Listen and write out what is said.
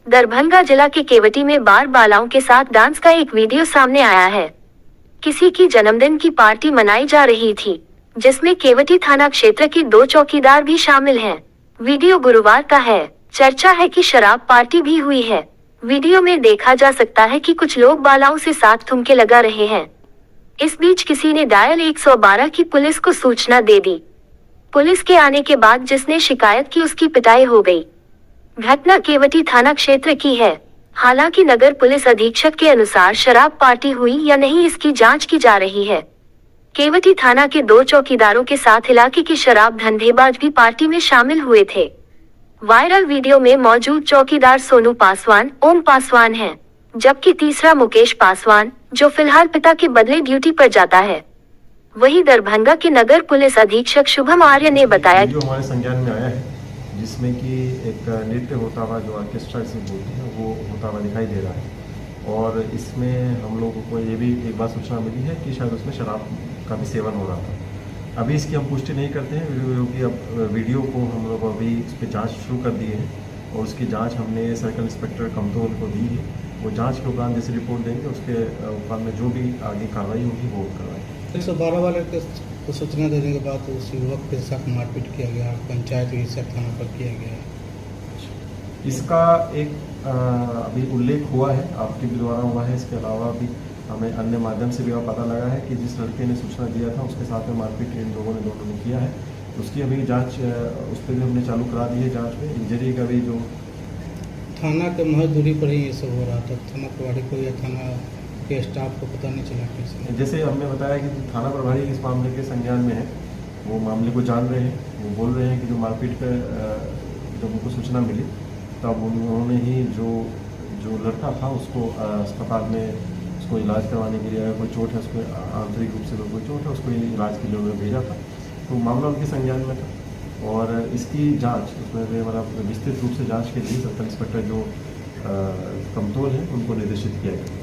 दरभंगा जिला के केवटी में बाल बालाओं के साथ डांस का एक वीडियो सामने आया है। किसी की जन्मदिन की पार्टी मनाई जा रही थी, जिसमें केवटी थाना क्षेत्र के 2 चौकीदार भी शामिल हैं। वीडियो गुरुवार का है। चर्चा है कि शराब पार्टी भी हुई है। वीडियो में देखा जा सकता है कि कुछ लोग बालाओं से साथ ठुमके लगा रहे हैं। इस बीच किसी ने डायल 112 की पुलिस को सूचना दे दी। पुलिस के आने के बाद जिसने शिकायत की उसकी पिटाई हो गई। घटना केवटी थाना क्षेत्र की है। हालांकि नगर पुलिस अधीक्षक के अनुसार शराब पार्टी हुई या नहीं इसकी जांच की जा रही है। केवटी थाना के 2 चौकीदारों के साथ इलाके के शराब धंधेबाज भी पार्टी में शामिल हुए थे। वायरल वीडियो में मौजूद चौकीदार सोनू पासवान, ओम पासवान हैं, जबकि तीसरा मुकेश पासवान, जो फिलहाल पिता के बदले ड्यूटी पर जाता है। वहीं दरभंगा के नगर पुलिस अधीक्षक शुभम आर्य ने बताया जो हमारे संज्ञान में आया है, जिसमें कि एक नृत्य होता हुआ जो ऑर्केस्ट्रा से बोलते हैं वो होता हुआ दिखाई दे रहा है। और इसमें हम लोगों को ये भी एक बात सूचना मिली है कि शायद उसमें शराब का भी सेवन हो रहा था। अभी इसकी हम पुष्टि नहीं करते हैं वीडियो की। अब वीडियो को हम लोग अभी इस पर जाँच शुरू कर दिए हैं और उसकी जाँच हमने सर्कल इंस्पेक्टर कमतौल को दी है। वो जाँच के उपरांत जैसे रिपोर्ट देंगे उसके उपरांत में जो भी आगे कार्रवाई होगी वो करवाएंगे। 112 वाले को सूचना देने के बाद उस युवक के साथ मारपीट किया गया, पंचायत ईसा थाना पर किया गया। इसका एक अभी उल्लेख हुआ है, आपके भी द्वारा हुआ है। इसके अलावा भी हमें अन्य माध्यम से भी पता लगा है कि जिस लड़के ने सूचना दिया था उसके साथ में मारपीट इन लोगों ने दोनों ने किया है। उसकी अभी जांच उस पर भी हमने चालू करा दी है। जांच में इंजरी का भी जो थाना के महज दूरी पर ही ये सब हो रहा था। थाना प्रभारी को या थाना के स्टाफ को पता नहीं चला कैसे। जैसे हमने बताया कि थाना प्रभारी इस मामले के संज्ञान में है, वो मामले को जान रहे हैं। वो बोल रहे हैं कि जो मारपीट का जब उनको सूचना मिली तब उन्होंने ही जो लड़का था उसको अस्पताल में उसको इलाज करवाने के लिए, अगर कोई चोट है उसको आंतरिक रूप से कोई चोट है उसको इलाज के लिए उन्होंने भेजा था। तो मामला उनके संज्ञान में था और इसकी जाँच उसमें मतलब विस्तृत रूप से जाँच के लिए सर्कल इंस्पेक्टर जो कमतौल है उनको निर्देशित किया गया।